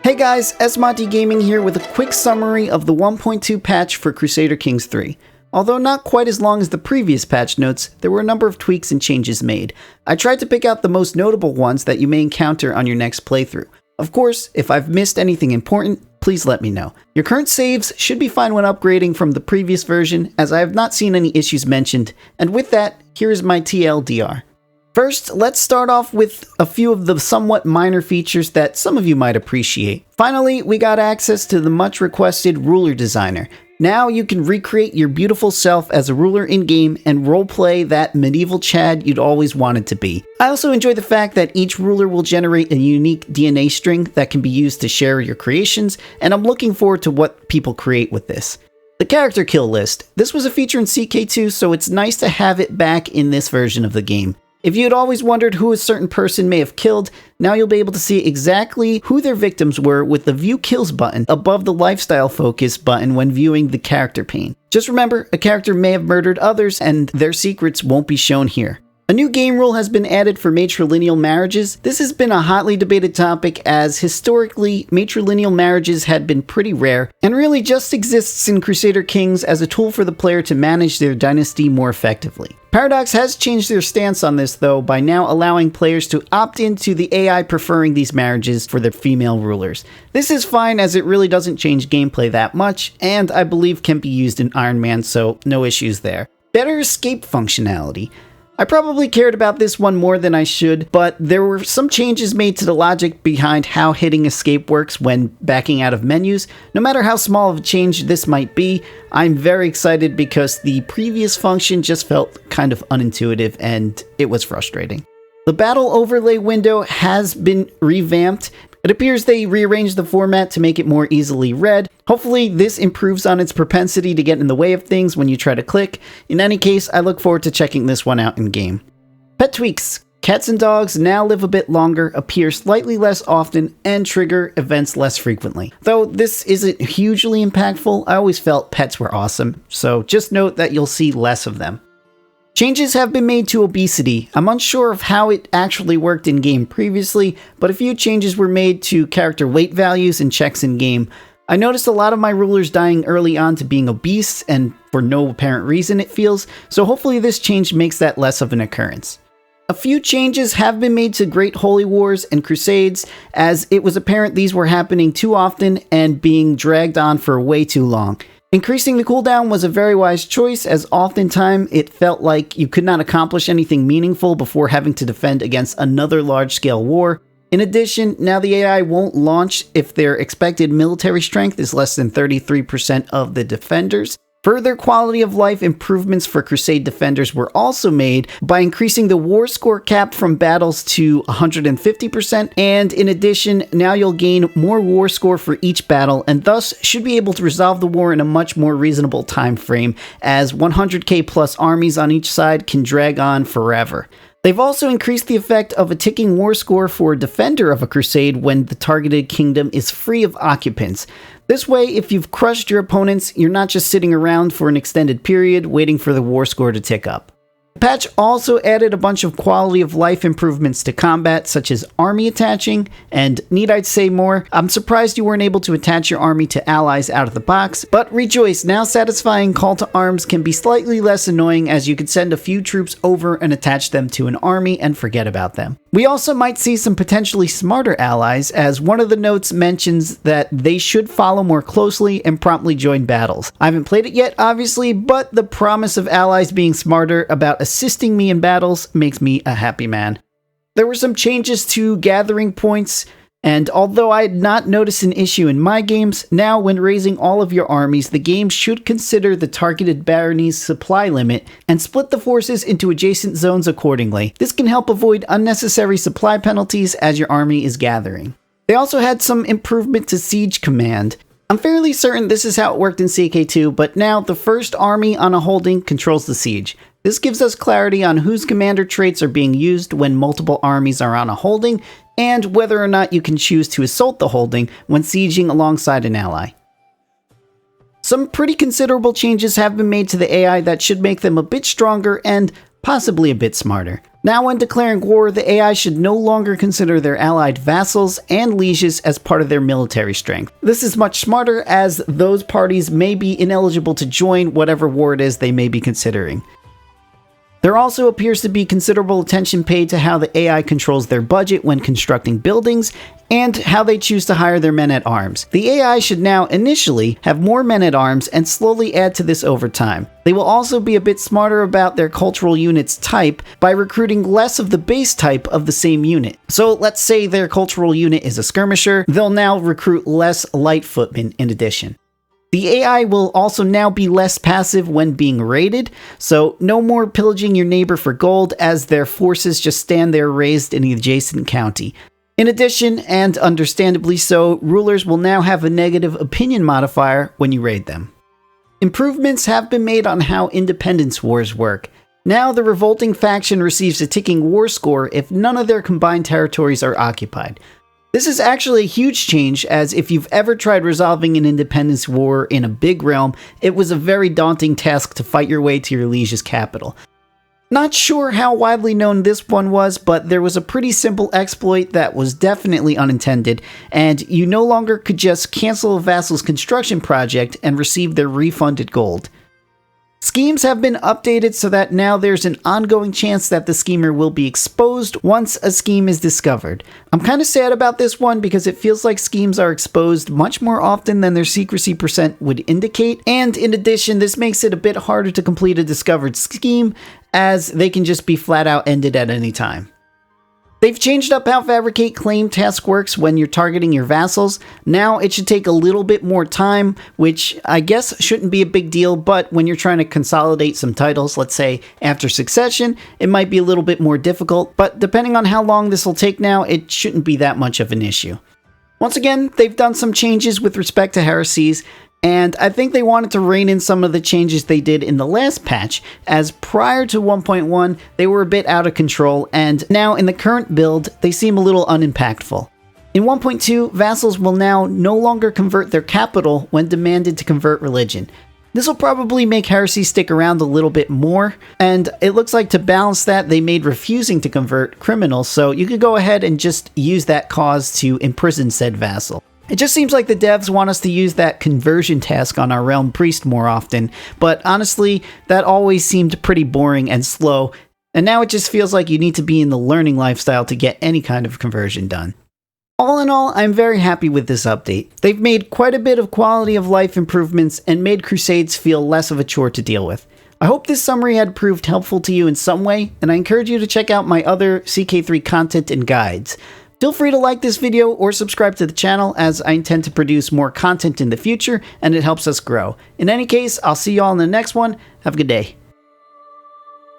Hey guys, SMonty Gaming here with a quick summary of the 1.2 patch for Crusader Kings 3. Although not quite as long as the previous patch notes, there were a number of tweaks and changes made. I tried to pick out the most notable ones that you may encounter on your next playthrough. Of course, if I've missed anything important, please let me know. Your current saves should be fine when upgrading from the previous version, as I have not seen any issues mentioned, and with that, here is my TLDR. First, let's start off with a few of the somewhat minor features that some of you might appreciate. Finally, we got access to the much requested ruler designer. Now you can recreate your beautiful self as a ruler in-game and roleplay that medieval Chad you'd always wanted to be. I also enjoy the fact that each ruler will generate a unique DNA string that can be used to share your creations, and I'm looking forward to what people create with this. The character kill list. This was a feature in CK2, so it's nice to have it back in this version of the game. If you had always wondered who a certain person may have killed, now you'll be able to see exactly who their victims were with the View Kills button above the Lifestyle Focus button when viewing the character pane. Just remember, a character may have murdered others and their secrets won't be shown here. A new game rule has been added for matrilineal marriages. This has been a hotly debated topic, as historically, matrilineal marriages had been pretty rare and really just exists in Crusader Kings as a tool for the player to manage their dynasty more effectively. Paradox has changed their stance on this though by now allowing players to opt into the AI preferring these marriages for their female rulers. This is fine as it really doesn't change gameplay that much, and I believe can be used in Iron Man, so no issues there. Better escape functionality. I probably cared about this one more than I should, but there were some changes made to the logic behind how hitting escape works when backing out of menus. No matter how small of a change this might be, I'm very excited because the previous function just felt kind of unintuitive and it was frustrating. The battle overlay window has been revamped. It appears they rearranged the format to make it more easily read. Hopefully this improves on its propensity to get in the way of things when you try to click. In any case, I look forward to checking this one out in game. Pet tweaks. Cats and dogs now live a bit longer, appear slightly less often, and trigger events less frequently. Though this isn't hugely impactful, I always felt pets were awesome, so just note that you'll see less of them. Changes have been made to obesity. I'm unsure of how it actually worked in-game previously, but a few changes were made to character weight values and checks in-game. I noticed a lot of my rulers dying early on to being obese, and for no apparent reason it feels, so hopefully this change makes that less of an occurrence. A few changes have been made to Great Holy Wars and Crusades, as it was apparent these were happening too often and being dragged on for way too long. Increasing the cooldown was a very wise choice, as oftentimes it felt like you could not accomplish anything meaningful before having to defend against another large-scale war. In addition, now the AI won't launch if their expected military strength is less than 33% of the defenders. Further quality of life improvements for Crusade defenders were also made by increasing the war score cap from battles to 150%, and in addition, now you'll gain more war score for each battle and thus should be able to resolve the war in a much more reasonable time frame, as 100k plus armies on each side can drag on forever. They've also increased the effect of a ticking war score for a defender of a crusade when the targeted kingdom is free of occupants. This way, if you've crushed your opponents, you're not just sitting around for an extended period waiting for the war score to tick up. The patch also added a bunch of quality of life improvements to combat, such as army attaching, and need I say more? I'm surprised you weren't able to attach your army to allies out of the box, but rejoice, now satisfying call to arms can be slightly less annoying, as you could send a few troops over and attach them to an army and forget about them. We also might see some potentially smarter allies, as one of the notes mentions that they should follow more closely and promptly join battles. I haven't played it yet, obviously, but the promise of allies being smarter about assisting me in battles makes me a happy man. There were some changes to gathering points, and although I had not noticed an issue in my games, now when raising all of your armies, the game should consider the targeted barony's supply limit and split the forces into adjacent zones accordingly. This can help avoid unnecessary supply penalties as your army is gathering. They also had some improvement to siege command. I'm fairly certain this is how it worked in CK2, but now the first army on a holding controls the siege. This gives us clarity on whose commander traits are being used when multiple armies are on a holding, and whether or not you can choose to assault the holding when sieging alongside an ally. Some pretty considerable changes have been made to the AI that should make them a bit stronger and possibly a bit smarter. Now when declaring war, the AI should no longer consider their allied vassals and lieges as part of their military strength. This is much smarter, as those parties may be ineligible to join whatever war it is they may be considering. There also appears to be considerable attention paid to how the AI controls their budget when constructing buildings, and how they choose to hire their men-at-arms. The AI should now initially have more men-at-arms and slowly add to this over time. They will also be a bit smarter about their cultural unit's type by recruiting less of the base type of the same unit. So let's say their cultural unit is a skirmisher, they'll now recruit less light footmen in addition. The AI will also now be less passive when being raided, so no more pillaging your neighbor for gold as their forces just stand there raised in the adjacent county. In addition, and understandably so, rulers will now have a negative opinion modifier when you raid them. Improvements have been made on how independence wars work. Now the revolting faction receives a ticking war score if none of their combined territories are occupied. This is actually a huge change, as if you've ever tried resolving an independence war in a big realm, it was a very daunting task to fight your way to your liege's capital. Not sure how widely known this one was, but there was a pretty simple exploit that was definitely unintended, and you no longer could just cancel a vassal's construction project and receive their refunded gold. Schemes have been updated so that now there's an ongoing chance that the schemer will be exposed once a scheme is discovered. I'm kind of sad about this one because it feels like schemes are exposed much more often than their secrecy percent would indicate, and in addition, this makes it a bit harder to complete a discovered scheme, as they can just be flat out ended at any time. They've changed up how Fabricate Claim task works when you're targeting your vassals. Now it should take a little bit more time, which I guess shouldn't be a big deal, but when you're trying to consolidate some titles, let's say after succession, it might be a little bit more difficult, but depending on how long this will take now, it shouldn't be that much of an issue. Once again, they've done some changes with respect to heresies, and I think they wanted to rein in some of the changes they did in the last patch, as prior to 1.1, they were a bit out of control, and now in the current build, they seem a little unimpactful. In 1.2, vassals will now no longer convert their capital when demanded to convert religion. This will probably make heresy stick around a little bit more, and it looks like to balance that, they made refusing to convert criminal, so you could go ahead and just use that cause to imprison said vassal. It just seems like the devs want us to use that conversion task on our realm priest more often, but honestly, that always seemed pretty boring and slow, and now it just feels like you need to be in the learning lifestyle to get any kind of conversion done. All in all, I'm very happy with this update. They've made quite a bit of quality of life improvements and made Crusades feel less of a chore to deal with. I hope this summary had proved helpful to you in some way, and I encourage you to check out my other CK3 content and guides. Feel free to like this video or subscribe to the channel, as I intend to produce more content in the future and it helps us grow. In any case, I'll see you all in the next one. Have a good day.